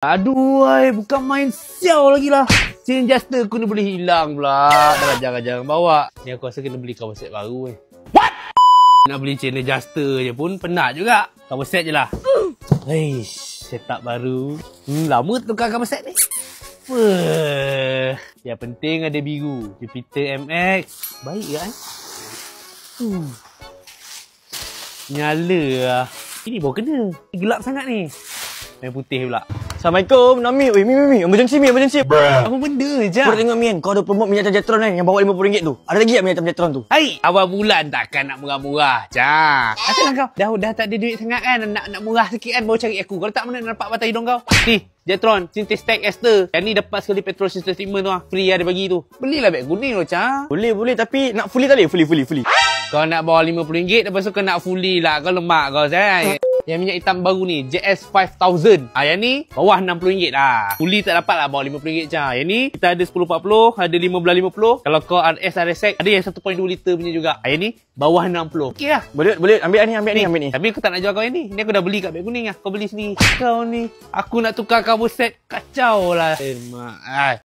Aduh, bukan main sial lagi lah. Chain adjuster aku ni boleh hilang pula. Dah jangan bawa. Ni aku rasa kena beli cover set baru What? Nak beli chain adjuster je pun penat juga. Cover set je lah. Eish, setup baru. Lama tukar cover set ni. Yang penting ada biru. Jupiter MX. Baik kan? Nyala lah. Ini baru kena. Gelap sangat ni. Main putih pula. Assalamualaikum, Nami. Oi, Mi. Emergency. Apa benda je? Kau dah tengok, Min. Kau ada promote minyak Jetron kan yang bawa RM50 tu. Ada lagi tak minyak Jetron tu? Hai, awal bulan takkan nak murah-murah. Asalah kau. Dah tak ada duit sangat kan. Nak murah sikit kan baru cari aku. Kalau tak mana nak dapat batas hidung kau. Ni, Jetron, Synthetic Stack Ester. Yang ni dapat sekali petrol system treatment tu lah. Free ada bagi tu. Belilah beg kuning lo, Boleh. Tapi nak fully tak boleh? Fully. Kau nak bawa RM50, lepas tu kau nak fully lah. Kau lemak kau, sayang. Yang minyak hitam baru ni, JS 5000. Yang ni, bawah RM60 lah. Fully tak dapat lah bawa RM50 je. Yang ni, kita ada 1040, ada 1550. Kalau kau RS, RSX, ada yang 1.2 liter punya juga. Yang ni, bawah RM60. Okey lah. Boleh. Ambil ni. Tapi aku tak nak jual kau yang ni. Ni aku dah beli kat beg kuning lah. Kau beli sendiri. Kau ni, aku nak tukar cover set. Kacau lah.